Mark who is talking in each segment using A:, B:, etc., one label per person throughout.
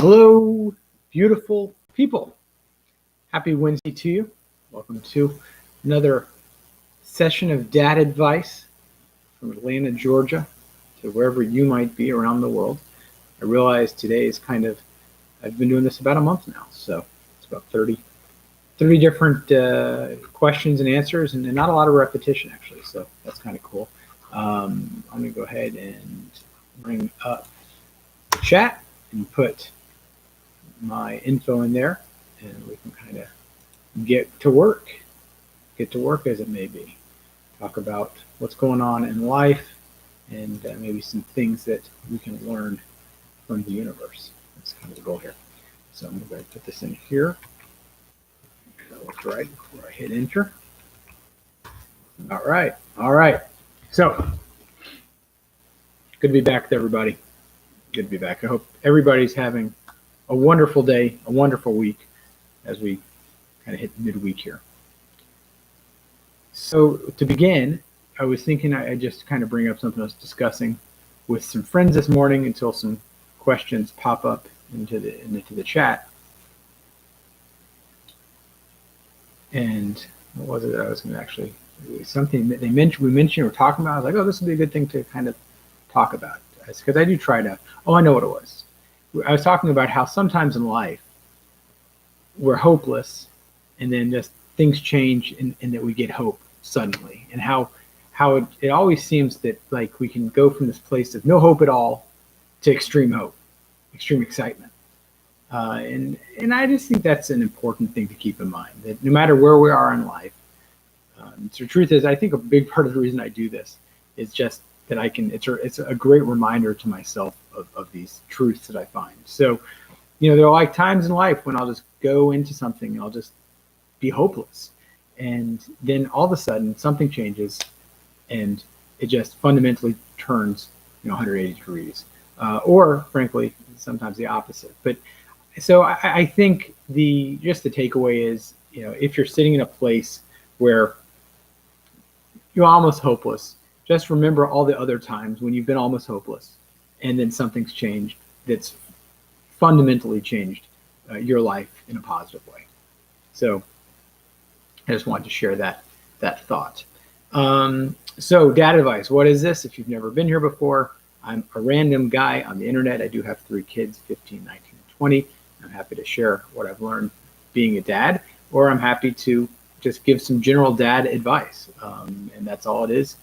A: Hello, beautiful people. Happy Wednesday to you. Welcome to another session of dad advice from Atlanta, Georgia, to wherever you might be around the world. I realize today is I've been doing this about a month now, so it's about 30 different questions and answers, and not a lot of repetition, actually, so that's kind of cool. I'm going to go ahead and bring up the chat and put my info in there, and we can kind of get to work as it may be. Talk about what's going on in life and maybe some things that we can learn from the universe. That's kind of the goal here. So I'm going to put this in here. That's right before I hit enter. All right. So good to be back with everybody. Good to be back. I hope everybody's having a wonderful day, a wonderful week as we kind of hit midweek here. So to begin, I was thinking I'd just kind of bring up something I was discussing with some friends this morning until some questions pop up into the chat. And what was it that I was going to actually, something that we mentioned or talking about. I was like, oh, this would be a good thing to kind of talk about. Because I do try to, I know what it was. I was talking about how sometimes in life we're hopeless, and then just things change and that we get hope suddenly, and how it always seems that like we can go from this place of no hope at all to extreme hope, extreme excitement. And I just think that's an important thing to keep in mind, that no matter where we are in life, the truth is, I think a big part of the reason I do this is just that it's a great reminder to myself of these truths that I find. So, there are like times in life when I'll just go into something and I'll just be hopeless. And then all of a sudden something changes and it just fundamentally turns, 180 degrees. Or frankly, sometimes the opposite. But so I think the takeaway is, if you're sitting in a place where you're almost hopeless, just remember all the other times when you've been almost hopeless and then something's changed that's fundamentally changed your life in a positive way. So I just wanted to share that thought. So dad advice, what is this? If you've never been here before, I'm a random guy on the internet. I do have 3 kids, 15, 19, and 20. I'm happy to share what I've learned being a dad, or I'm happy to just give some general dad advice. And that's all it is.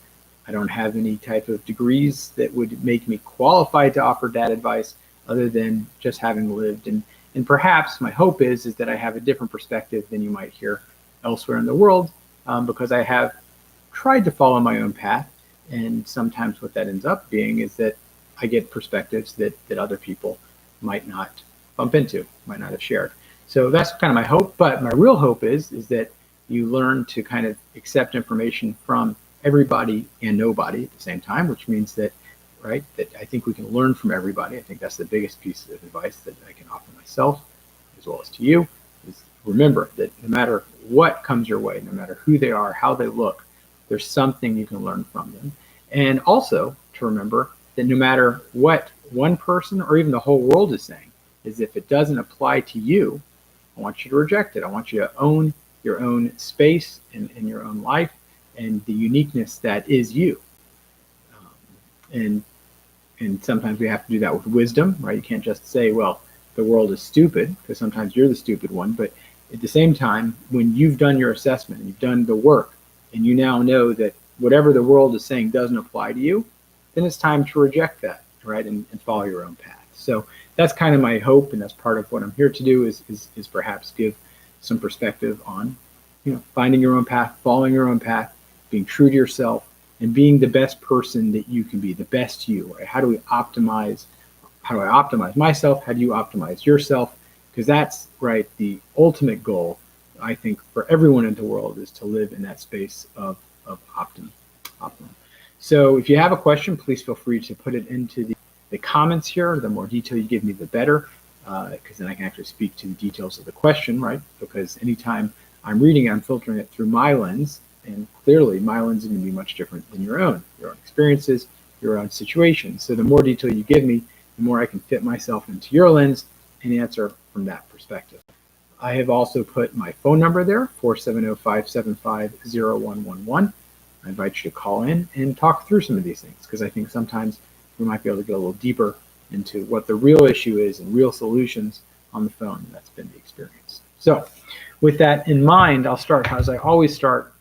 A: I don't have any type of degrees that would make me qualified to offer dad advice other than just having lived. And perhaps my hope is that I have a different perspective than you might hear elsewhere in the world, because I have tried to follow my own path. And sometimes what that ends up being is that I get perspectives that other people might not bump into, might not have shared. So that's kind of my hope. But my real hope is that you learn to kind of accept information from everybody and nobody at the same time, which means that I think we can learn from everybody. I think that's the biggest piece of advice that I can offer myself as well as to you, is remember that no matter what comes your way, no matter who they are, how they look, there's something you can learn from them. And also to remember that no matter what one person or even the whole world is saying, is if it doesn't apply to you, I want you to reject it. I want you to own your own space in your own life and the uniqueness that is you. And sometimes we have to do that with wisdom, right? You can't just say, well, the world is stupid, because sometimes you're the stupid one. But at the same time, when you've done your assessment and you've done the work and you now know that whatever the world is saying doesn't apply to you, then it's time to reject that, right? And follow your own path. So that's kind of my hope, and that's part of what I'm here to do is perhaps give some perspective on, finding your own path, following your own path, being true to yourself, and being the best person that you can be, the best you, right? How do I optimize myself? How do you optimize yourself? Because that's, right, the ultimate goal, I think, for everyone in the world is to live in that space of optimum. So if you have a question, please feel free to put it into the comments here. The more detail you give me, the better, because then I can actually speak to the details of the question, right? Because anytime I'm reading it, I'm filtering it through my lens, and clearly my lens is going to be much different than your own experiences, your own situation. So the more detail you give me, the more I can fit myself into your lens and answer from that perspective. I have also put my phone number there, 470-575-0111. I invite you to call in and talk through some of these things, because I think sometimes we might be able to get a little deeper into what the real issue is and real solutions on the phone. That's been the experience. So with that in mind, I'll start as I always start,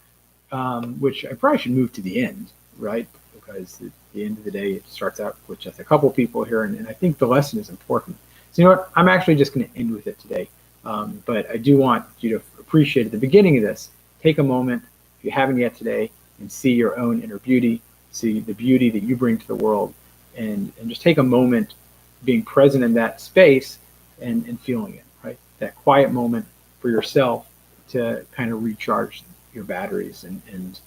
A: which I probably should move to the end, right? Because at the end of the day, it starts out with just a couple people here, and I think the lesson is important. So you know what? I'm actually just going to end with it today. But I do want you to appreciate at the beginning of this, take a moment, if you haven't yet today, and see your own inner beauty, see the beauty that you bring to the world, and just take a moment being present in that space and feeling it, right? That quiet moment for yourself to kind of recharge your batteries and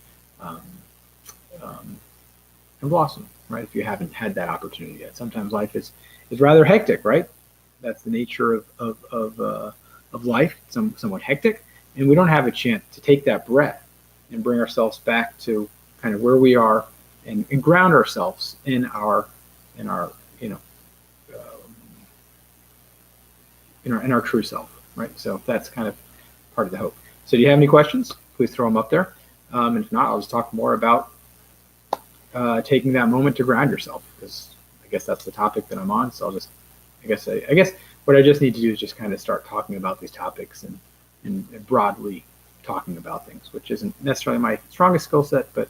A: blossom, right? If you haven't had that opportunity yet. Sometimes life is rather hectic, right? That's the nature of life, somewhat hectic, and we don't have a chance to take that breath and bring ourselves back to kind of where we are and ground ourselves in our true self, right? So that's kind of part of the hope. So do you have any questions? Please throw them up there. And if not, I'll just talk more about taking that moment to ground yourself, because I guess that's the topic that I'm on. So I guess what I just need to do is just kind of start talking about these topics and broadly talking about things, which isn't necessarily my strongest skill set, but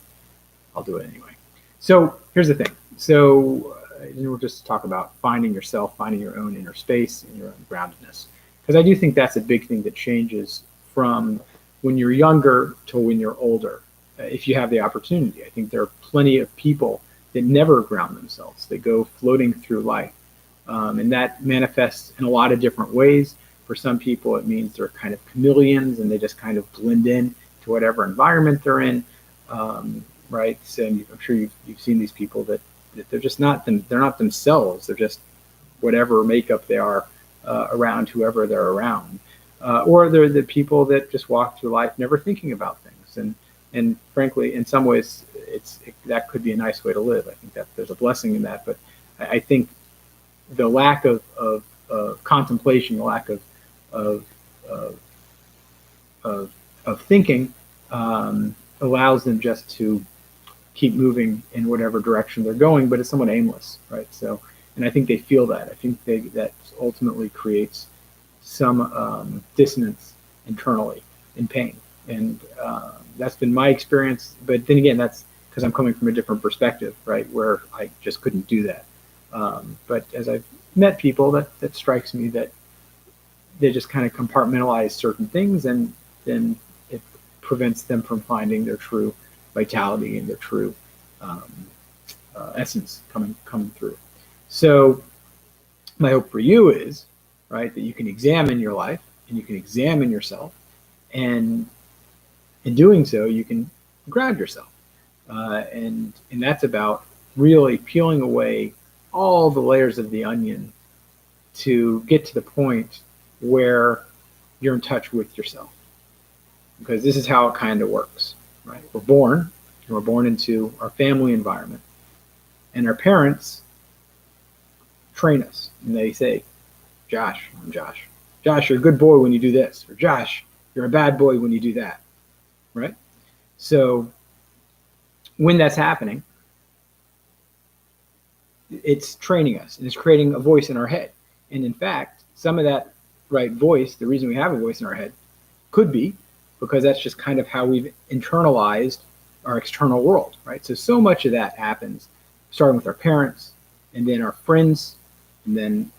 A: I'll do it anyway. So here's the thing. So we'll just talk about finding yourself, finding your own inner space and your own groundedness, because I do think that's a big thing that changes from when you're younger to when you're older. If you have the opportunity, I think there are plenty of people that never ground themselves. They go floating through life. And that manifests in a lot of different ways. For some people, it means they're kind of chameleons and they just kind of blend in to whatever environment they're in, right? So I'm sure you've seen these people that they're just not them. They're not themselves. They're just whatever makeup they are around whoever they're around, or they're the people that just walk through life never thinking about things. And frankly, in some ways, that could be a nice way to live. I think that there's a blessing in that, but I think the lack of contemplation, the lack of thinking, allows them just to keep moving in whatever direction they're going, but it's somewhat aimless, right? So, and I think they feel that. I think that ultimately creates some dissonance internally and pain, and that's been my experience. But then again, that's because I'm coming from a different perspective, right, where I just couldn't do that. But as I've met people, that strikes me that they just kind of compartmentalize certain things, and then it prevents them from finding their true vitality and their true essence coming through. So my hope for you is, right, that you can examine your life and you can examine yourself, and in doing so, you can ground yourself. And that's about really peeling away all the layers of the onion to get to the point where you're in touch with yourself. Because this is how it kind of works, right? We're born into our family environment, and our parents train us, and they say, Josh, I'm Josh. Josh, you're a good boy when you do this, or Josh, you're a bad boy when you do that, right? So when that's happening, it's training us, and it's creating a voice in our head. And in fact, some of that right voice, the reason we have a voice in our head, could be because that's just kind of how we've internalized our external world, right? So much of that happens starting with our parents, and then our friends, and then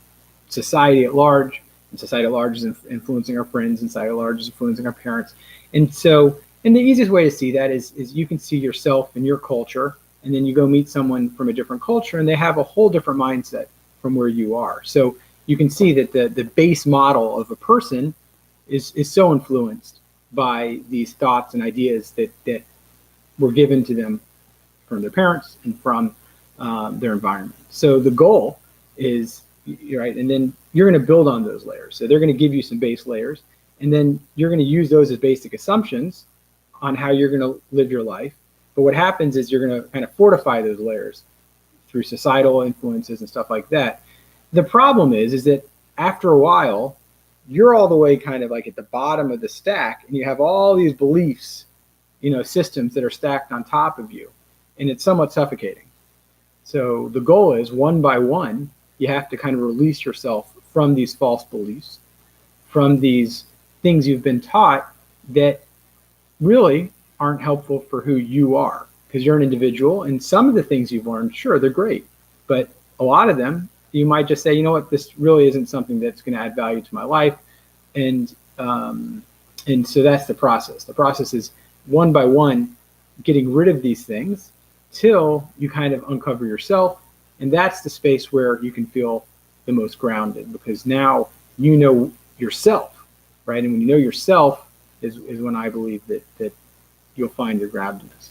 A: society at large. And society at large is influencing our friends, and society at large is influencing our parents. And so, and the easiest way to see that is you can see yourself and your culture, and then you go meet someone from a different culture, and they have a whole different mindset from where you are. So you can see that the base model of a person is so influenced by these thoughts and ideas that were given to them from their parents and from their environment. So the goal is, right, and then you're going to build on those layers. So they're going to give you some base layers, and then you're going to use those as basic assumptions on how you're going to live your life. But what happens is you're going to kind of fortify those layers through societal influences and stuff like that. The problem is that after a while, you're all the way kind of like at the bottom of the stack, and you have all these beliefs, systems that are stacked on top of you, and it's somewhat suffocating. So the goal is, one by one, you have to kind of release yourself from these false beliefs, from these things you've been taught that really aren't helpful for who you are, because you're an individual, and some of the things you've learned, sure, they're great, but a lot of them, you might just say, you know what, this really isn't something that's going to add value to my life. And so that's the process. The process is one by one getting rid of these things till you kind of uncover yourself. And that's the space where you can feel the most grounded, because now you know yourself, right? And when you know yourself is when I believe that you'll find your groundedness.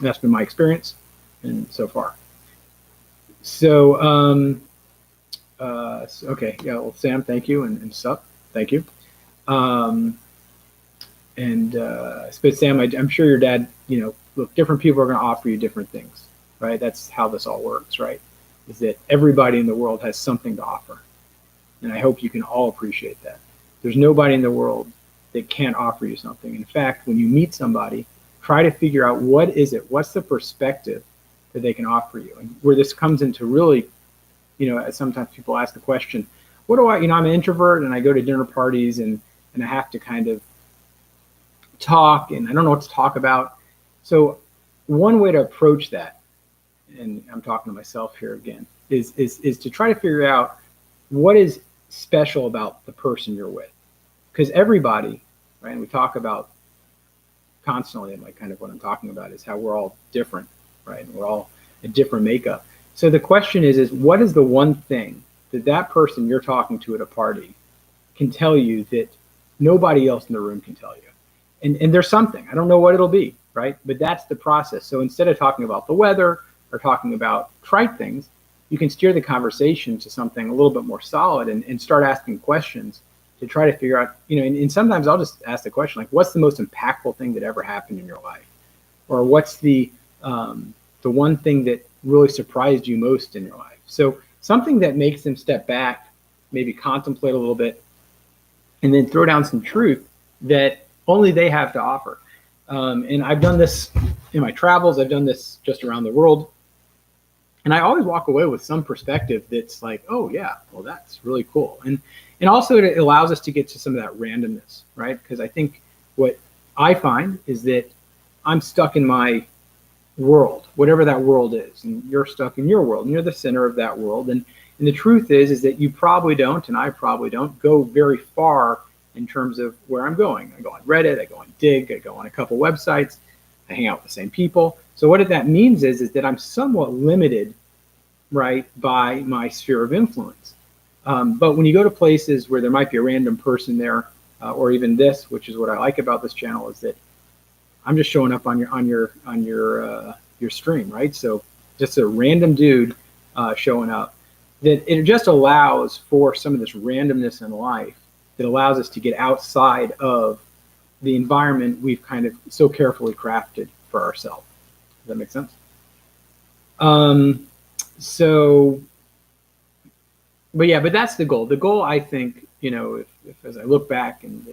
A: That's been my experience and so far. So, okay, yeah, well, Sam, thank you, and Sup, thank you. But Sam, I'm sure your dad, look, different people are going to offer you different things, right? That's how this all works, right? Is that everybody in the world has something to offer. And I hope you can all appreciate that. There's nobody in the world that can't offer you something. In fact, when you meet somebody, try to figure out what is it, what's the perspective that they can offer you. And where this comes into really, sometimes people ask the question, what do I'm an introvert and I go to dinner parties and I have to kind of talk and I don't know what to talk about. So one way to approach that, and I'm talking to myself here again, is to try to figure out what is special about the person you're with. Because everybody, right, and we talk about constantly, and like kind of what I'm talking about is how we're all different, right? And we're all a different makeup. So the question is what is the one thing that person you're talking to at a party can tell you that nobody else in the room can tell you? And there's something, I don't know what it'll be, right? But that's the process. So instead of talking about the weather or talking about trite things, you can steer the conversation to something a little bit more solid and start asking questions to try to figure out, and sometimes I'll just ask the question, like, what's the most impactful thing that ever happened in your life? Or what's the one thing that really surprised you most in your life? So something that makes them step back, maybe contemplate a little bit, and then throw down some truth that only they have to offer. And I've done this in my travels. I've done this just around the world. And I always walk away with some perspective that's like, oh yeah, well, that's really cool. And also it allows us to get to some of that randomness, right? Because I think what I find is that I'm stuck in my world, whatever that world is, and you're stuck in your world, and you're the center of that world. And the truth is that you probably don't, and I probably don't go very far in terms of where I'm going. I go on Reddit, I go on Dig, I go on a couple websites, I hang out with the same people. So what that means is that I'm somewhat limited, right, by my sphere of influence. But when you go to places where there might be a random person there, or even this, which is what I like about this channel, is that I'm just showing up on your stream, right? So just a random dude showing up. That it just allows for some of this randomness in life that allows us to get outside of the environment we've kind of so carefully crafted for ourselves. Does that make sense? But that's the goal. The goal, I think, if as I look back and,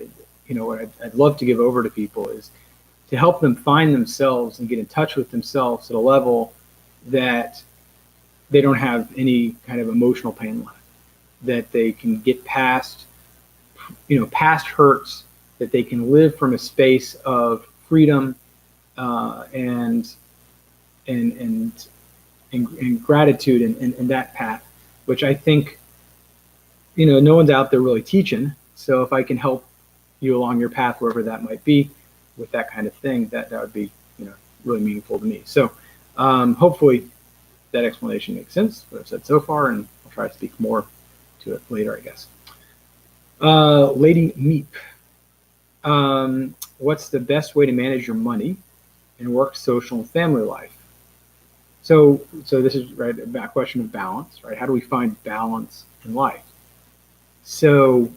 A: what I'd love to give over to people is to help them find themselves and get in touch with themselves at a level that they don't have any kind of emotional pain left, that they can get past, past hurts, that they can live from a space of freedom and gratitude and that path, which I think, no one's out there really teaching. So if I can help you along your path, wherever that might be, with that kind of thing, that would be, really meaningful to me. So hopefully that explanation makes sense, what I've said so far, and I'll try to speak more to it later, I guess. Lady Meep, what's the best way to manage your money in work, social, and family life? So this is right a question of balance, right? How do we find balance in life? So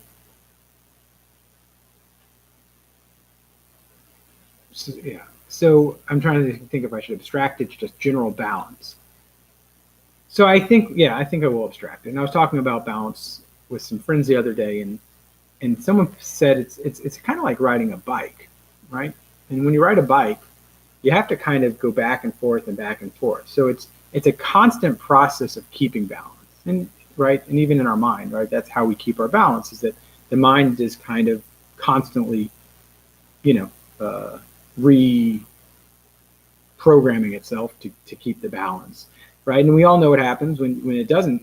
A: yeah. So I'm trying to think if I should abstract it to just general balance. So I think I will abstract it. And I was talking about balance with some friends the other day, and someone said it's kind of like riding a bike, right? And when you ride a bike, you have to kind of go back and forth and back and forth. So it's a constant process of keeping balance, and right, and even in our mind, right, that's how we keep our balance. Is that the mind is kind of constantly, you know, reprogramming itself to keep the balance, right? And we all know what happens when it doesn't,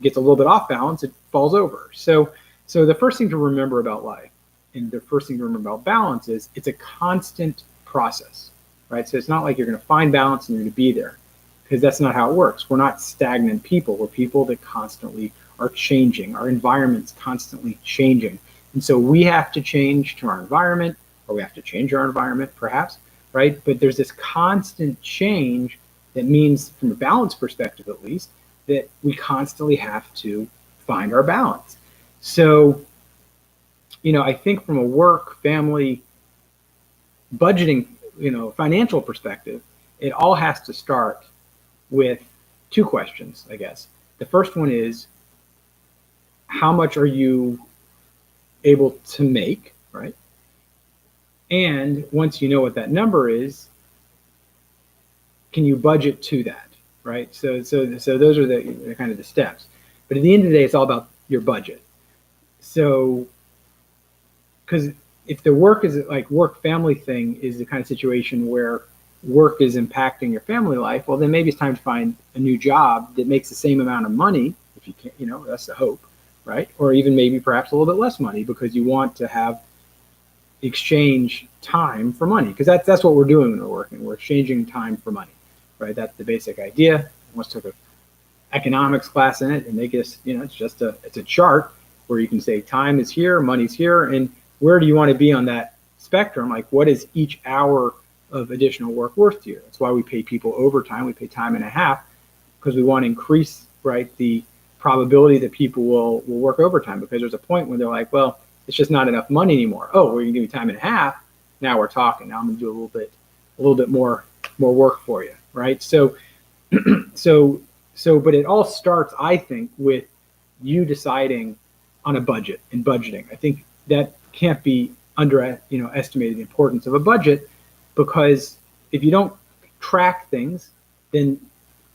A: gets a little bit off balance, it falls over. So the first thing to remember about life, and the first thing to remember about balance, is it's a constant process, right? So it's not like you're going to find balance and you're going to be there, because that's not how it works. We're not stagnant people. We're people that constantly are changing. Our environment's constantly changing. And so we have to change to our environment, or we have to change our environment perhaps, right? But there's this constant change that means, from a balance perspective at least, that we constantly have to find our balance. So, I think from a work, family, budgeting, financial perspective, it all has to start with two questions, I guess. The first one is, how much are you able to make, right? And once you know what that number is, can you budget to that, right? So those are the kind of the steps. But at the end of the day, it's all about your budget. So, because if the work is like work family thing is the kind of situation where work is impacting your family life, well, then maybe it's time to find a new job that makes the same amount of money, if you can, that's the hope, right? Or even maybe perhaps a little bit less money, because you want to have exchange time for money, because that's what we're doing when we're working. We're exchanging time for money, right? That's the basic idea. I once took an economics class in it, and they just, it's a chart where you can say time is here, money's here, and where do you want to be on that spectrum? Like, what is each hour of additional work worth to you? That's why we pay people overtime. We pay time and a half, because we want to increase, right, the probability that people will work overtime, because there's a point when they're like, well, it's just not enough money anymore. Oh, well, you give me time and a half. Now we're talking. Now I'm going to do a little bit more work for you, right? So, but it all starts, I think, with you deciding on a budget and budgeting. I think that can't be estimated, the importance of a budget, because if you don't track things, then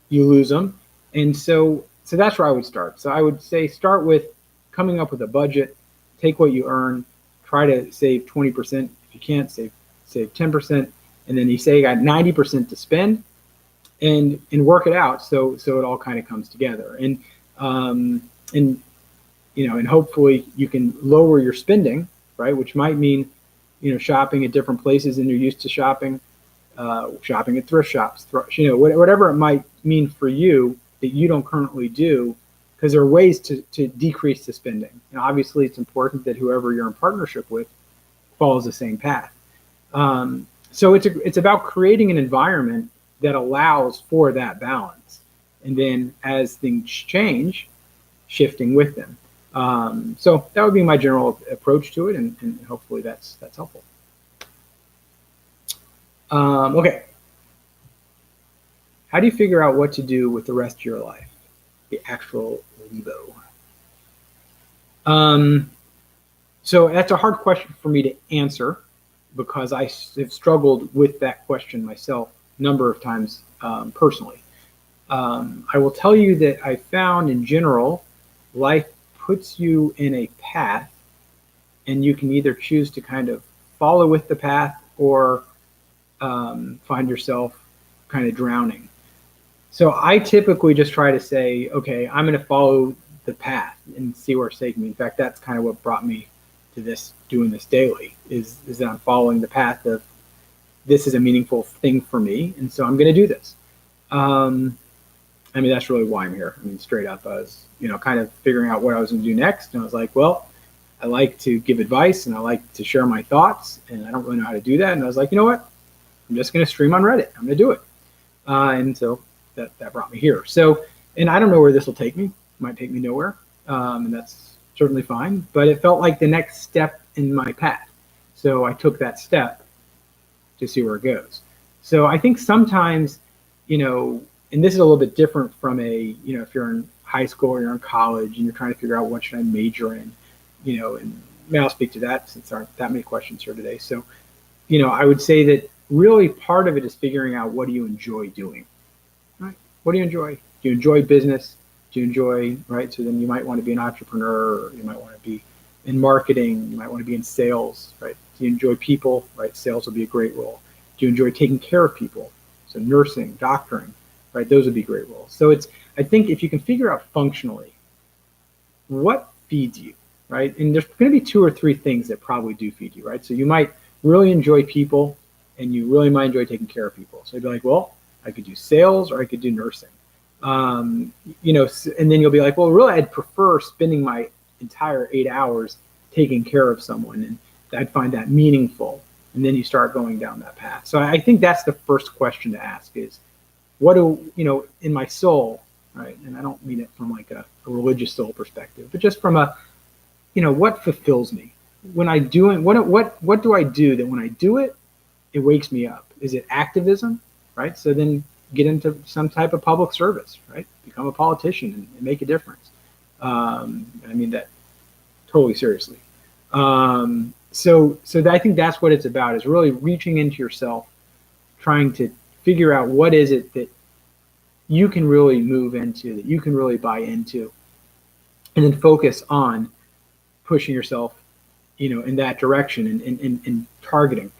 A: you lose them. And so that's where I would start. So I would say start with coming up with a budget, take what you earn, try to save 20%. If you can't, save 10%. And then you say you got 90% to spend, and work it out so it all kind of comes together. And hopefully you can lower your spending, right? Which might mean, shopping at different places than you're used to shopping, shopping at thrift shops, whatever it might mean for you that you don't currently do, because there are ways to decrease the spending. Obviously, it's important that whoever you're in partnership with follows the same path. So it's about creating an environment that allows for that balance, and then as things change, shifting with them. So that would be my general approach to it, and hopefully that's helpful. Okay. How do you figure out what to do with the rest of your life? The actual Lebo. So that's a hard question for me to answer, because I have struggled with that question myself a number of times personally. I will tell you that I found, in general, life puts you in a path, and you can either choose to kind of follow with the path, or find yourself kind of drowning. So I typically just try to say, okay, I'm going to follow the path and see where it's taking me. In fact, that's kind of what brought me to doing this daily, is that I'm following the path of, this is a meaningful thing for me, and so I'm going to do this. That's really why I'm here. Straight up, I was, kind of figuring out what I was going to do next, and I was like, well, I like to give advice, and I like to share my thoughts, and I don't really know how to do that. And I was like, you know what? I'm just going to stream on Reddit. I'm going to do it. And so that brought me here. So, and I don't know where this will take me. It might take me nowhere, and that's certainly fine. But it felt like the next step in my path. So I took that step to see where it goes. So I think sometimes, and this is a little bit different from if you're in high school or you're in college and you're trying to figure out what should I major in, and I'll speak to that since there aren't that many questions here today. So, I would say that really part of it is figuring out what do you enjoy doing, right? What do you enjoy? Do you enjoy business? Do you enjoy, right? So then you might want to be an entrepreneur, or you might want to be in marketing, you might want to be in sales, right? Do you enjoy people, right? Sales would be a great role. Do you enjoy taking care of people? So nursing, doctoring, right? Those would be great roles. So I think if you can figure out functionally what feeds you, right? And there's going to be 2 or 3 things that probably do feed you, right? So you might really enjoy people and you really might enjoy taking care of people. So you'd be like, well, I could do sales or I could do nursing. And then you'll be like, well, really, I'd prefer spending my entire 8 hours taking care of someone, and I'd find that meaningful. And then you start going down that path. So I think that's the first question to ask is, what do, in my soul, right? And I don't mean it from like a religious soul perspective, but just from what fulfills me when I do it? What do I do that when I do it, it wakes me up? Is it activism, right? So then get into some type of public service, right? Become a politician and make a difference. I mean that totally seriously. So I think that's what it's about, is really reaching into yourself, trying to figure out what is it that you can really move into, that you can really buy into, and then focus on pushing yourself, in that direction and targeting.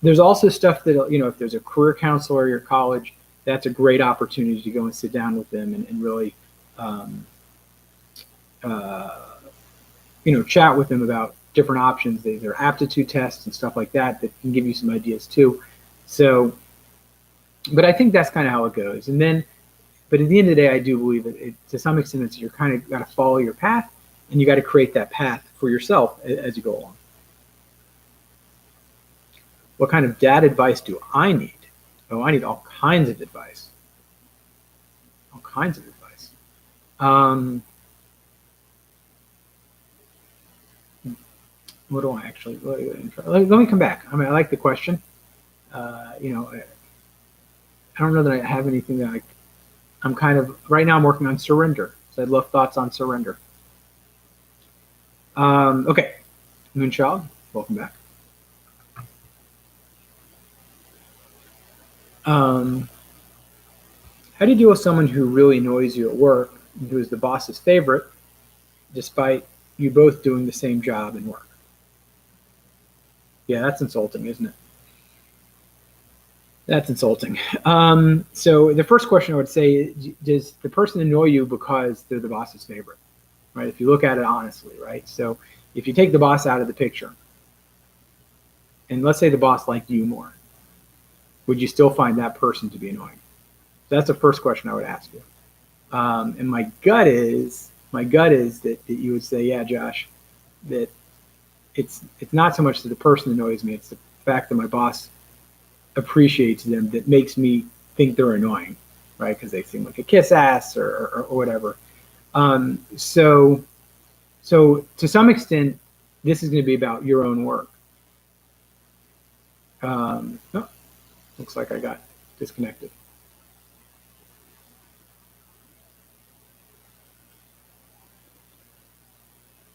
A: There's also stuff that, if there's a career counselor at your college, that's a great opportunity to go and sit down with them and really, chat with them about different options. There are aptitude tests and stuff like that can give you some ideas too. So, but I think that's kind of how it goes. And then, but at the end of the day, I do believe that to some extent, it's you're kind of got to follow your path, and you got to create that path for yourself as you go along. What kind of dad advice do I need? Oh, I need all kinds of advice. All kinds of advice. What do I actually? Let me come back. I mean, I like the question. I don't know that I have anything that I'm kind of right now. I'm working on surrender. So I'd love thoughts on surrender. Okay, Moonchild, welcome back. How do you deal with someone who really annoys you at work, and who is the boss's favorite, despite you both doing the same job and work? Yeah, that's insulting, isn't it? That's insulting. So the first question I would say, does the person annoy you because they're the boss's favorite, right? If you look at it honestly, right? So if you take the boss out of the picture, and let's say the boss liked you more, would you still find that person to be annoying? So that's the first question I would ask you. And my gut is that you would say, yeah, Josh, that it's not so much that the person annoys me, it's the fact that my boss appreciates them that makes me think they're annoying, right? Because they seem like a kiss ass or whatever. So to some extent, this is going to be about your own work. Oh, looks like I got disconnected.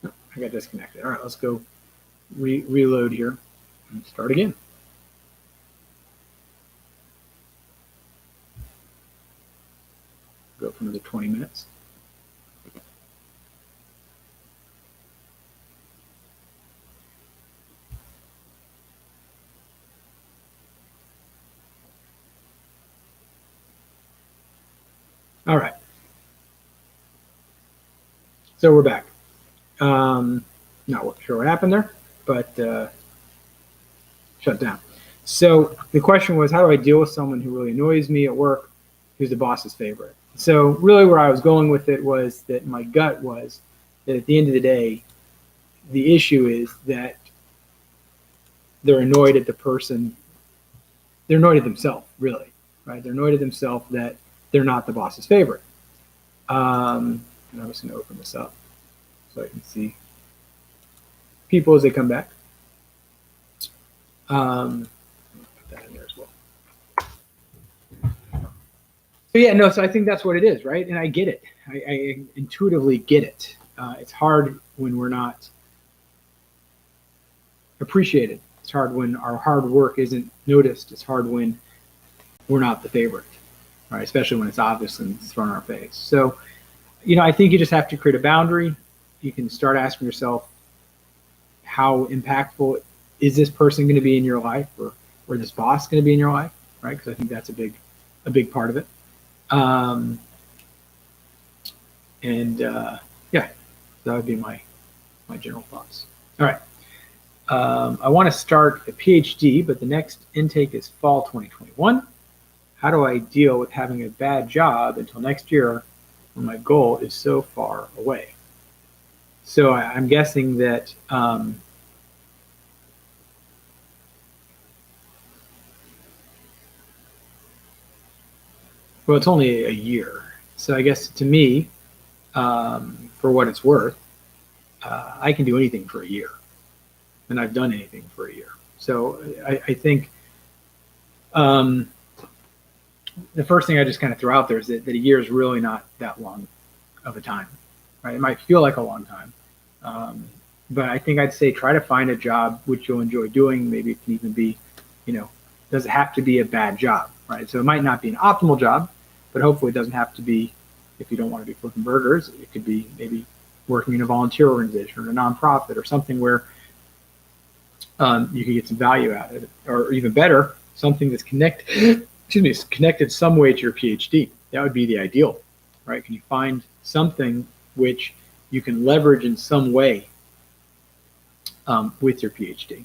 A: Oh, I got disconnected. All right, let's go reload here and start again. Go for another 20 minutes. All right. So we're back. Not sure what happened there, but shut down. So the question was, how do I deal with someone who really annoys me at work, who's the boss's favorite? So really where I was going with it was that my gut was that at the end of the day, the issue is that they're annoyed at the person. They're annoyed at themselves, really, right? They're annoyed at themselves that they're not the boss's favorite. And I'm just going to open this up so I can see people as they come back. Put that in there as well. So yeah, no, so I think that's what it is, right? And I get it. I intuitively get it. It's hard when we're not appreciated. It's hard when our hard work isn't noticed. It's hard when we're not the favorite, right? Especially when it's obvious and it's thrown in our face. So, I think you just have to create a boundary. You can start asking yourself, how impactful is this person going to be in your life, or this boss going to be in your life, right? Because I think that's a big part of it. Um, and yeah, that would be my general thoughts. All right. I want to start a PhD, but the next intake is fall 2021. How do I deal with having a bad job until next year when my goal is so far away? So I'm guessing that well, it's only a year. So I guess to me, for what it's worth, I can do anything for a year, and I've done anything for a year. So I think the first thing I just kind of throw out there is that a year is really not that long of a time, right? It might feel like a long time, but I think I'd say try to find a job which you'll enjoy doing. Maybe it can even be, doesn't have to be a bad job, right? So it might not be an optimal job, but hopefully it doesn't have to be, if you don't want to be flipping burgers, it could be maybe working in a volunteer organization or a nonprofit or something where you can get some value out of it, or even better, something that's connected some way to your PhD. That would be the ideal, right? Can you find something which you can leverage in some way with your PhD?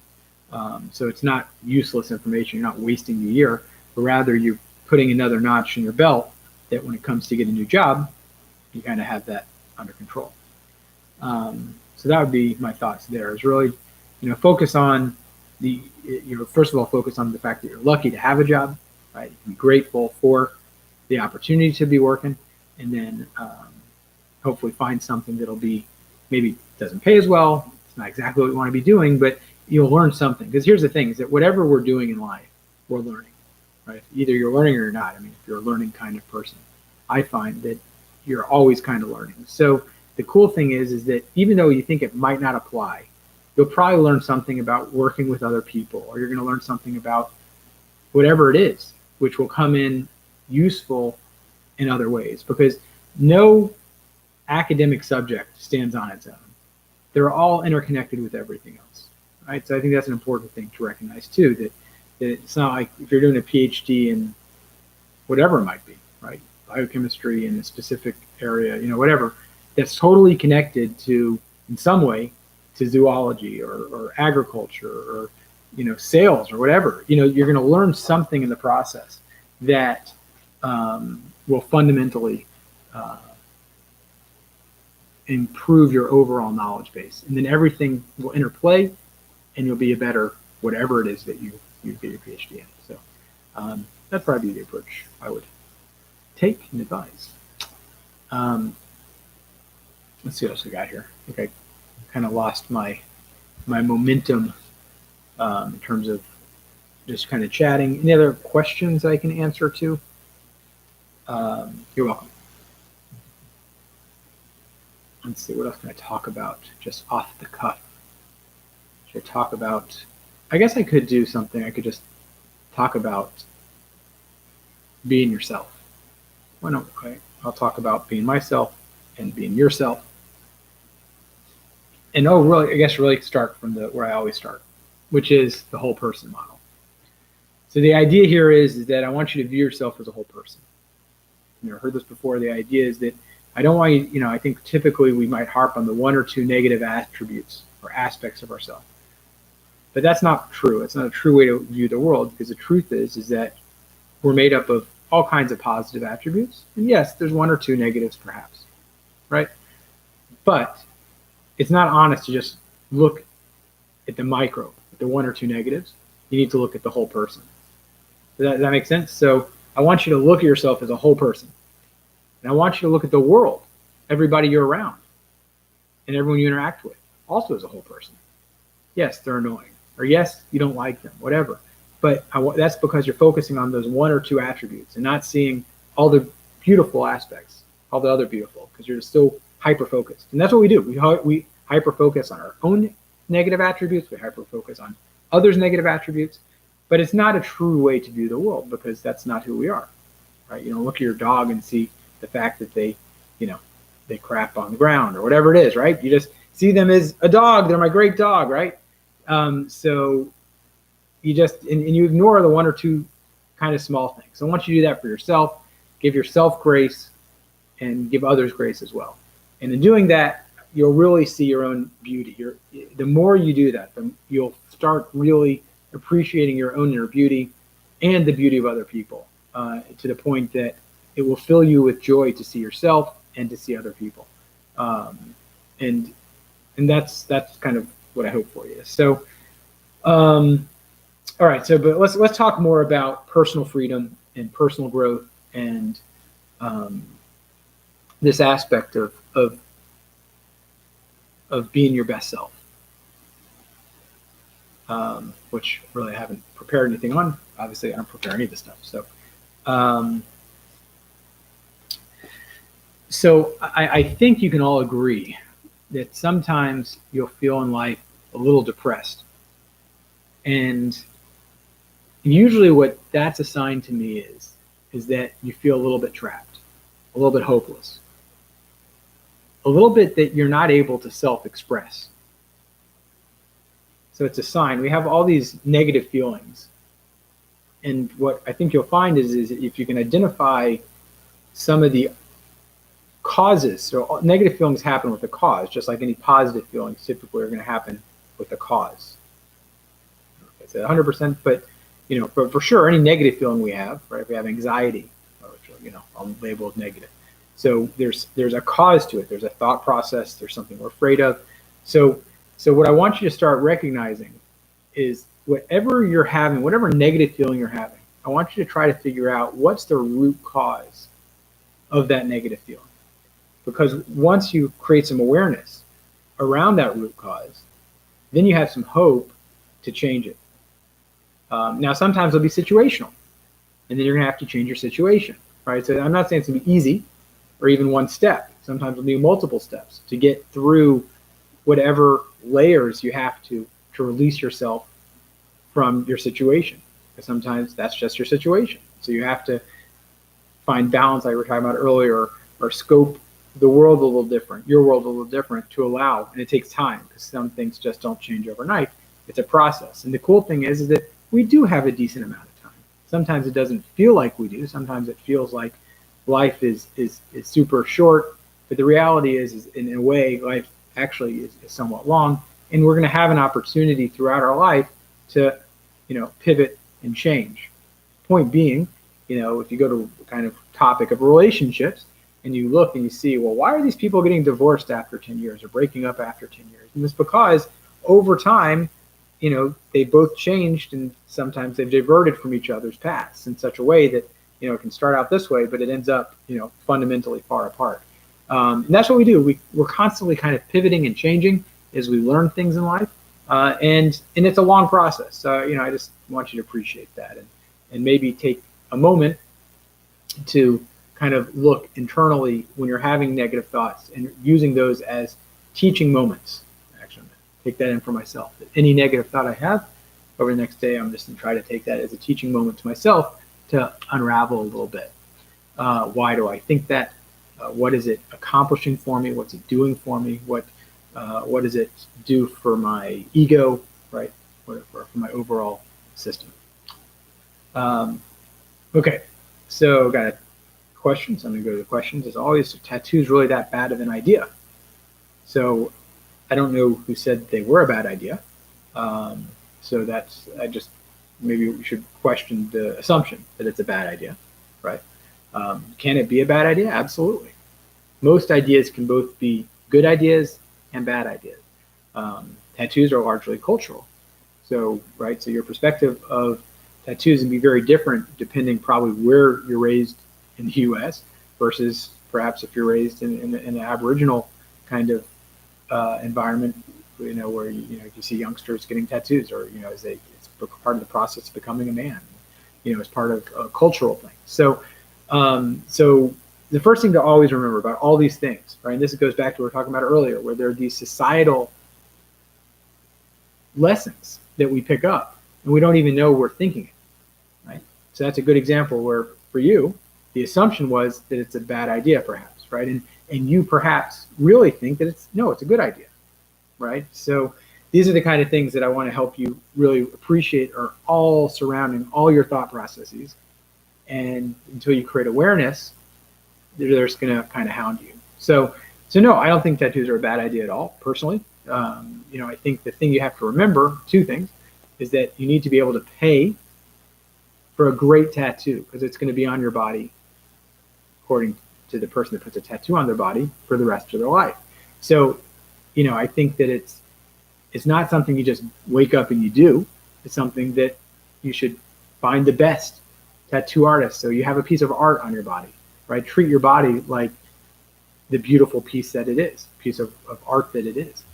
A: So it's not useless information. You're not wasting the year, but rather you're putting another notch in your belt that when it comes to get a new job, you kind of have that under control. So that would be my thoughts there, is really, focus on first of all, focus on the fact that you're lucky to have a job, right? Be grateful for the opportunity to be working, and then hopefully find something that'll be, maybe doesn't pay as well. It's not exactly what you want to be doing, but you'll learn something. Because here's the thing, is that whatever we're doing in life, we're learning, right? Either you're learning or you're not. I mean, if you're a learning kind of person, I find that you're always kind of learning. So the cool thing is that even though you think it might not apply, you'll probably learn something about working with other people, or you're going to learn something about whatever it is, which will come in useful in other ways, because no academic subject stands on its own. They're all interconnected with everything else, right? So I think that's an important thing to recognize too, that it's not like if you're doing a PhD in whatever it might be, right? Biochemistry in a specific area, whatever, that's totally connected to, in some way, to zoology or agriculture or, sales or whatever. You're going to learn something in the process that will fundamentally improve your overall knowledge base. And then everything will interplay and you'll be a better whatever it is that you get your PhD in. So that'd probably be the approach I would take and advise. Let's see what else we got here. I think I kind of lost my momentum in terms of just kind of chatting. Any other questions I can answer to? You're welcome. Let's see, what else can I talk about just off the cuff? Should I talk about, I guess I could do something. I could just talk about being yourself. Why not? I'll talk about being myself and being yourself. And really start from where I always start, which is the whole person model. So the idea here is that I want you to view yourself as a whole person. You've never heard this before. The idea is that I don't want you, I think typically we might harp on the one or two negative attributes or aspects of ourselves. But that's not true. It's not a true way to view the world, because the truth is that we're made up of all kinds of positive attributes. And yes, there's one or two negatives perhaps, right? But it's not honest to just look at the micro, at the one or two negatives. You need to look at the whole person. Does that make sense? So I want you to look at yourself as a whole person. And I want you to look at the world, everybody you're around, and everyone you interact with, also as a whole person. Yes, they're annoying. Or yes, you don't like them, whatever. But that's because you're focusing on those one or two attributes and not seeing all the beautiful aspects, all the other beautiful, because you're still hyper focused. And that's what we do. We hyper focus on our own negative attributes. We hyper focus on others' negative attributes. But it's not a true way to view the world, because that's not who we are, right? You don't look at your dog and see the fact that they crap on the ground or whatever it is, right? You just see them as a dog. They're my great dog, right? So you just, and you ignore the one or two kind of small things. So I want you to do that for yourself. Give yourself grace and give others grace as well. And in doing that, you'll really see your own beauty. The more you do that, you'll start really appreciating your own inner beauty and the beauty of other people, to the point that it will fill you with joy to see yourself and to see other people. And that's kind of what I hope for you. So, all right. So, but let's talk more about personal freedom and personal growth and this aspect of being your best self, which really I haven't prepared anything on. Obviously, I don't prepare any of this stuff. So I think you can all agree that sometimes you'll feel in life a little depressed. And usually what that's a sign to me is that you feel a little bit trapped, a little bit hopeless, a little bit that you're not able to self-express. So it's a sign. We have all these negative feelings. And what I think you'll find is if you can identify some of the causes. So negative feelings happen with a cause, just like any positive feelings typically are going to happen with a cause. It's 100%, but for sure, any negative feeling we have, right? If we have anxiety, which I'll label as negative. So there's a cause to it. There's a thought process. There's something we're afraid of. So what I want you to start recognizing is whatever you're having, whatever negative feeling you're having, I want you to try to figure out what's the root cause of that negative feeling. Because once you create some awareness around that root cause, then you have some hope to change it. Now, sometimes it'll be situational, and then you're going to have to change your situation, right? So I'm not saying it's going to be easy or even one step. Sometimes it'll be multiple steps to get through whatever layers you have to release yourself from your situation. Because sometimes that's just your situation. So you have to find balance, like we were talking about earlier, or scope the world a little different, your world a little different to allow. And it takes time because some things just don't change overnight. It's a process. And the cool thing is that we do have a decent amount of time. Sometimes it doesn't feel like we do. Sometimes it feels like life is super short. But the reality is in a way, life actually is somewhat long. And we're going to have an opportunity throughout our life to, pivot and change. Point being, if you go to the kind of topic of relationships, and you look and you see, well, why are these people getting divorced after 10 years or breaking up after 10 years? And it's because over time, they both changed, and sometimes they've diverted from each other's paths in such a way that, it can start out this way, but it ends up, fundamentally far apart. And that's what we do. We're constantly kind of pivoting and changing as we learn things in life. And it's a long process. So, I just want you to appreciate that and maybe take a moment to kind of look internally when you're having negative thoughts and using those as teaching moments. Actually, I'm going to take that in for myself. Any negative thought I have over the next day, I'm just going to try to take that as a teaching moment to myself to unravel a little bit. Why do I think that? What is it accomplishing for me? What's it doing for me? What does it do for my ego, right? For my overall system. Okay, so got a questions. I'm going to go to the questions. As always, tattoos really that bad of an idea? So I don't know who said they were a bad idea. So maybe we should question the assumption that it's a bad idea, right? Can it be a bad idea? Absolutely. Most ideas can both be good ideas and bad ideas. Tattoos are largely cultural. So, right, so your perspective of tattoos can be very different depending probably where you're raised in the U.S. versus perhaps if you're raised in an Aboriginal kind of environment, where you see youngsters getting tattoos, or it's part of the process of becoming a man, it's part of a cultural thing. So the first thing to always remember about all these things, right? And this goes back to what we were talking about earlier, where there are these societal lessons that we pick up and we don't even know we're thinking it, right? So that's a good example where for you, the assumption was that it's a bad idea, perhaps, right? And you perhaps really think that it's a good idea, right? So these are the kind of things that I want to help you really appreciate are all surrounding all your thought processes. And until you create awareness, they're just going to kind of hound you. So no, I don't think tattoos are a bad idea at all, personally. I think the thing you have to remember, two things, is that you need to be able to pay for a great tattoo because it's going to be on your body, according to the person that puts a tattoo on their body, for the rest of their life. So, I think that it's not something you just wake up and you do. It's something that you should find the best tattoo artist. So you have a piece of art on your body, right? Treat your body like the beautiful piece that it is, piece of art that it is.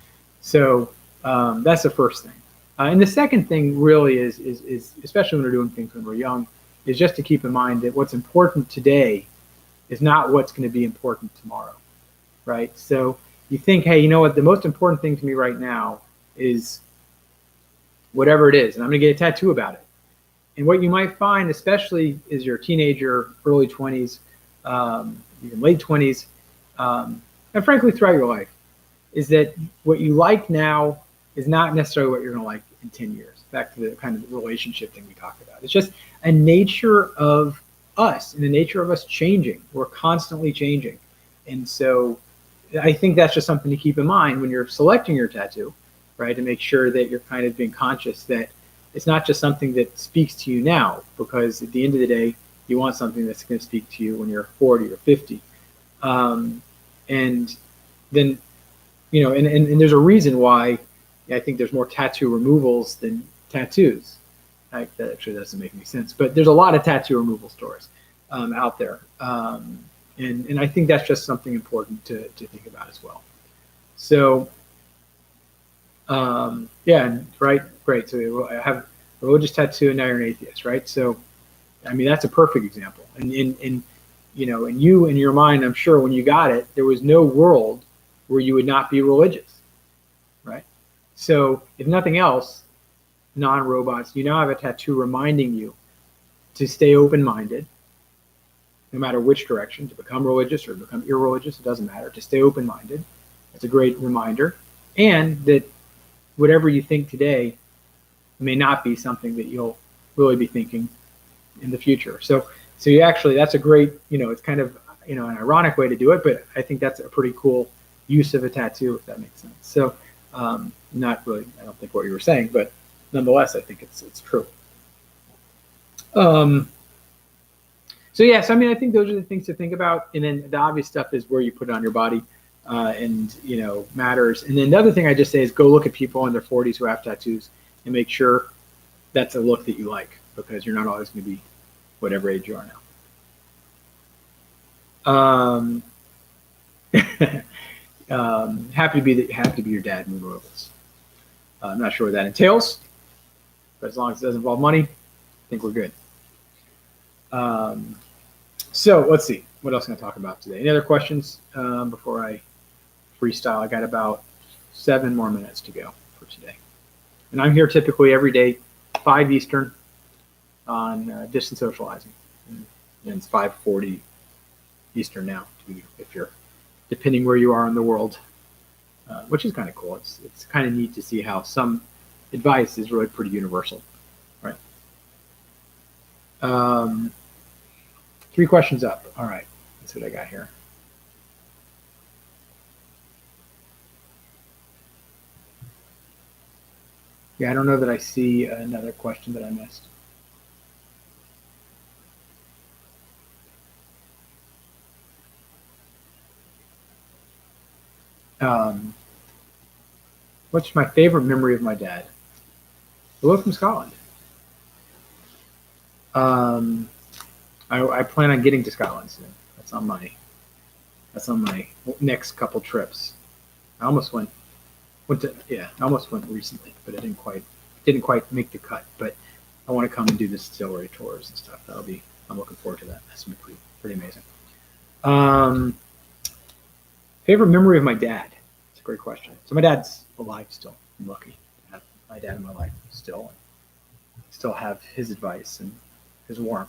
A: So that's the first thing. And the second thing really is, especially when we're doing things when we're young, is just to keep in mind that what's important today is not what's going to be important tomorrow, right? So you think, hey, you know what? The most important thing to me right now is whatever it is, and I'm going to get a tattoo about it. And what you might find, especially as you're a teenager, early 20s, even late 20s, and frankly throughout your life, is that what you like now is not necessarily what you're going to like in 10 years. Back to the kind of relationship thing we talked about. It's just a nature of us and the nature of us changing. We're constantly changing. And so I think that's just something to keep in mind when you're selecting your tattoo, right? To make sure that you're kind of being conscious that it's not just something that speaks to you now, because at the end of the day, you want something that's going to speak to you when you're 40 or 50. And then, and there's a reason why I think there's more tattoo removals than tattoos. That actually doesn't make any sense, but there's a lot of tattoo removal stores out there. And I think that's just something important to think about as well. So, right, great. So I have a religious tattoo, and now you're an atheist, right? So, I mean, that's a perfect example. And in you in your mind, I'm sure when you got it, there was no world where you would not be religious, right? So, if nothing else, non-robots, you now have a tattoo reminding you to stay open-minded, no matter which direction, to become religious or become irreligious, it doesn't matter, to stay open-minded. That's a great reminder. And that whatever you think today may not be something that you'll really be thinking in the future. So you actually, that's a great, it's kind of, an ironic way to do it, but I think that's a pretty cool use of a tattoo, if that makes sense. So not really, I don't think what you were saying, but nonetheless, I think it's true. So yes, I mean, I think those are the things to think about. And then the obvious stuff is where you put it on your body, and matters. And then the other thing I just say is go look at people in their 40s who have tattoos and make sure that's a look that you like, because you're not always going to be whatever age you are now. Happy to be your dad in the royals. I'm not sure what that entails, but as long as it doesn't involve money, I think we're good. So let's see, what else can I talk about today? Any other questions before I freestyle? I got about 7 more minutes to go for today. And I'm here typically every day, 5 Eastern on distance socializing. And it's 5:40 Eastern now, if you're, depending where you are in the world, which is kind of cool. It's kind of neat to see how some advice is really pretty universal, right? 3 questions up. All right, that's what I got here. Yeah, I don't know that I see another question that I missed. What's my favorite memory of my dad? Hello from Scotland. I plan on getting to Scotland soon. That's on my next couple trips. I almost went recently, but I didn't quite make the cut. But I want to come and do the distillery tours and stuff. I'm looking forward to that. That's gonna be pretty amazing. Um, Favorite memory of my dad? It's a great question. So my dad's alive still. I'm lucky to have my dad in my life still. Still have his advice and his warmth.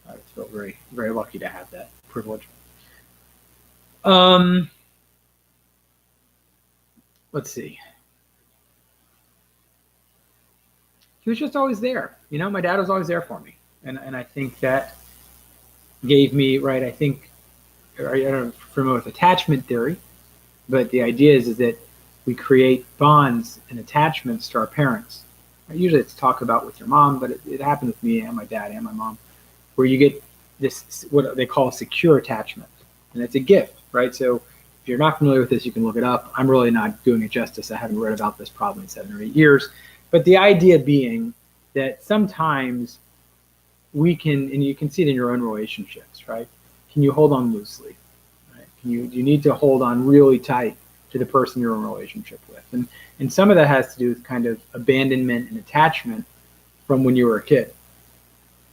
A: I feel very, very lucky to have that privilege. Um, let's see. He was just always there. My dad was always there for me, and I think that gave me right. I think I don't know if you're familiar with attachment theory, but the idea is that we create bonds and attachments to our parents. Usually it's talked about with your mom, but it happened with me and my dad and my mom, where you get this, what they call a secure attachment. And it's a gift, right? So if you're not familiar with this, you can look it up. I'm really not doing it justice. I haven't read about this probably in 7 or 8 years. But the idea being that sometimes we can, and you can see it in your own relationships, right? Can you hold on loosely? Right? Do you need to hold on really tight to the person you're in a relationship with? And some of that has to do with kind of abandonment and attachment from when you were a kid,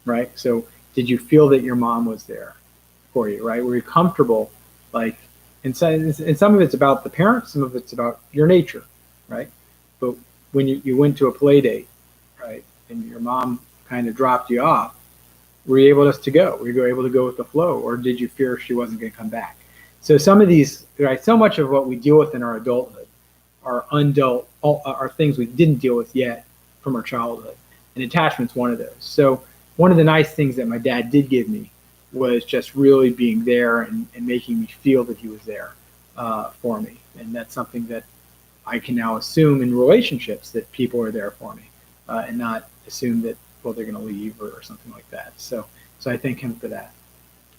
A: right? So did you feel that your mom was there for you, right? Were you comfortable? Like, and some of it's about the parents, some of it's about your nature, right? But when you went to a play date, right, and your mom kind of dropped you off, were you able to go? Were you able to go with the flow, or did you fear she wasn't going to come back? So some of these, right, so much of what we deal with in our adulthood are undealt, are things we didn't deal with yet from our childhood, and attachment's one of those. So one of the nice things that my dad did give me was just really being there and making me feel that he was there for me, and that's something that I can now assume in relationships, that people are there for me, and not assume that, well, they're going to leave or something like that. So I thank him for that.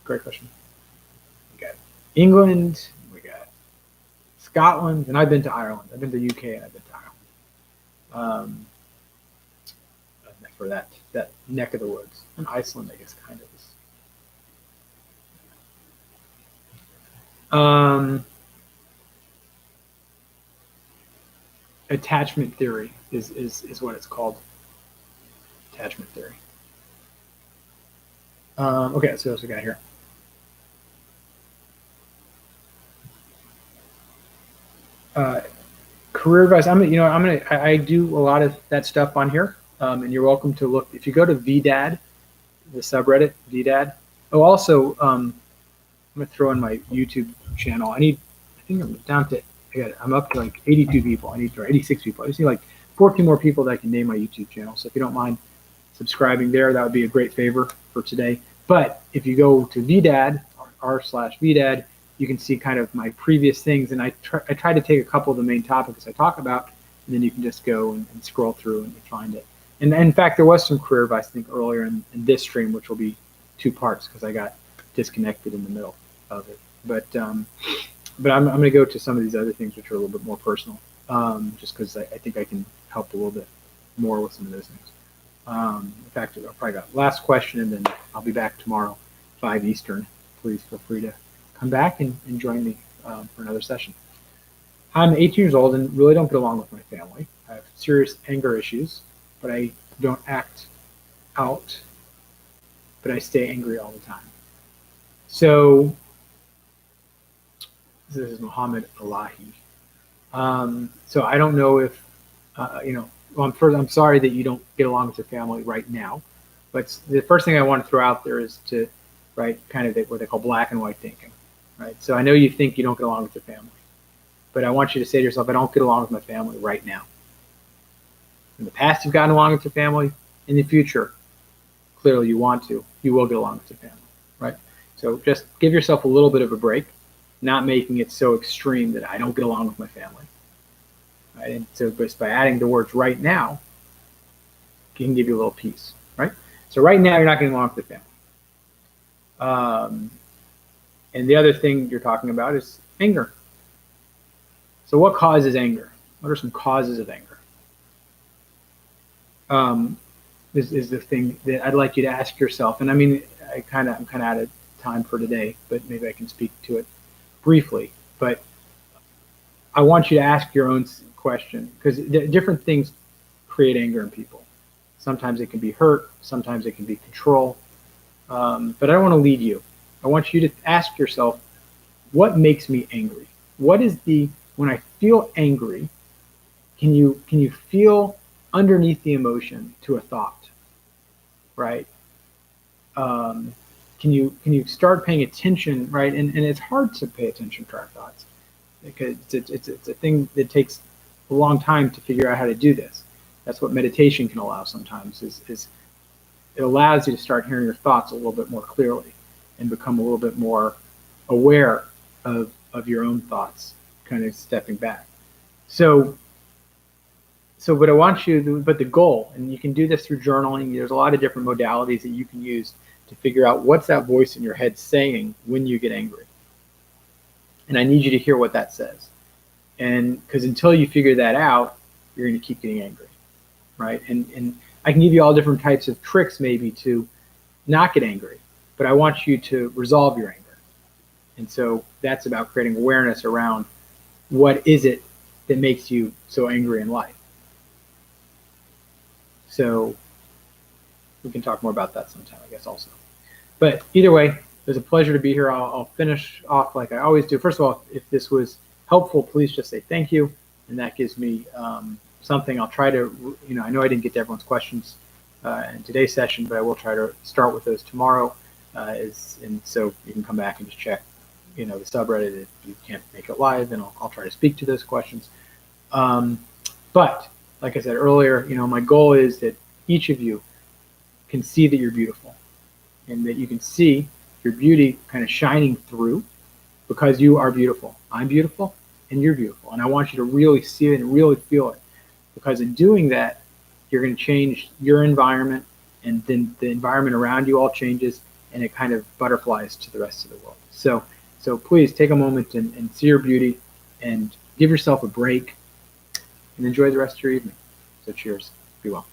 A: Great question. We got England, we got Scotland, and I've been to Ireland. I've been to UK and I've been to Ireland. For that neck of the woods. And Iceland, I guess, kind of is. Attachment theory is what it's called. Attachment theory. Okay, so what else we got here? Career advice. I do a lot of that stuff on here, and you're welcome to look. If you go to VDAD, the subreddit VDAD. Oh, also, I'm gonna throw in my YouTube channel. I think I'm down to. I'm up to like 82 people. Or 86 people. I just need like 14 more people that I can name my YouTube channel. So if you don't mind subscribing there, that would be a great favor for today. But if you go to VDAD r/VDAD, you can see kind of my previous things, and I try to take a couple of the main topics I talk about, and then you can just go and scroll through and find it. And in fact, there was some career advice, I think, earlier in this stream, which will be 2 parts because I got disconnected in the middle of it. But I'm going to go to some of these other things which are a little bit more personal, just because I think I can help a little bit more with some of those things. In fact, I'll probably got last question, and then I'll be back tomorrow, 5 Eastern. Please feel free to come back and join me for another session. I'm 18 years old and really don't get along with my family. I have serious anger issues, but I don't act out, but I stay angry all the time. So this is Muhammad Alahi. So I don't know if, well, I'm sorry that you don't get along with your family right now, but the first thing I want to throw out there is to, right, kind of what they call black and white thinking, right? So I know you think you don't get along with your family, but I want you to say to yourself, I don't get along with my family right now. In the past, you've gotten along with your family. In the future, clearly you want to. You will get along with your family, right? So just give yourself a little bit of a break, not making it so extreme that I don't get along with my family. Right? And so just by adding the words right now, it can give you a little peace, right? So right now, you're not getting along with the family. And the other thing you're talking about is anger. So what causes anger? What are some causes of anger? Is the thing that I'd like you to ask yourself. And I mean, I'm kind of out of time for today, but maybe I can speak to it briefly. But I want you to ask your own question, because different things create anger in people. Sometimes it can be hurt, sometimes it can be control. But I don't want to lead you. I want you to ask yourself, what makes me angry? What is when I feel angry, can you feel underneath the emotion to a thought, right? Um, can you start paying attention, right? And it's hard to pay attention to our thoughts because it's a thing that takes a long time to figure out how to do this. That's what meditation can allow sometimes is it allows you to start hearing your thoughts a little bit more clearly and become a little bit more aware of your own thoughts, kind of stepping back. So what I want you to, but the goal, and you can do this through journaling. There's a lot of different modalities that you can use to figure out what's that voice in your head saying when you get angry. And I need you to hear what that says. And because until you figure that out, you're going to keep getting angry, right? And I can give you all different types of tricks maybe to not get angry, but I want you to resolve your anger. And so that's about creating awareness around what is it that makes you so angry in life. So we can talk more about that sometime, I guess, also. But either way, it was a pleasure to be here. I'll finish off like I always do. First of all, if this was helpful, please just say thank you. And that gives me something. I'll try to, I know I didn't get to everyone's questions in today's session, but I will try to start with those tomorrow. And so you can come back and just check, the subreddit if you can't make it live, and I'll try to speak to those questions. But like I said earlier, my goal is that each of you can see that you're beautiful and that you can see your beauty kind of shining through because you are beautiful. I'm beautiful and you're beautiful. And I want you to really see it and really feel it, because in doing that, you're going to change your environment, and then the environment around you all changes, and it kind of butterflies to the rest of the world. So please take a moment and see your beauty and give yourself a break and enjoy the rest of your evening. So cheers. Be well.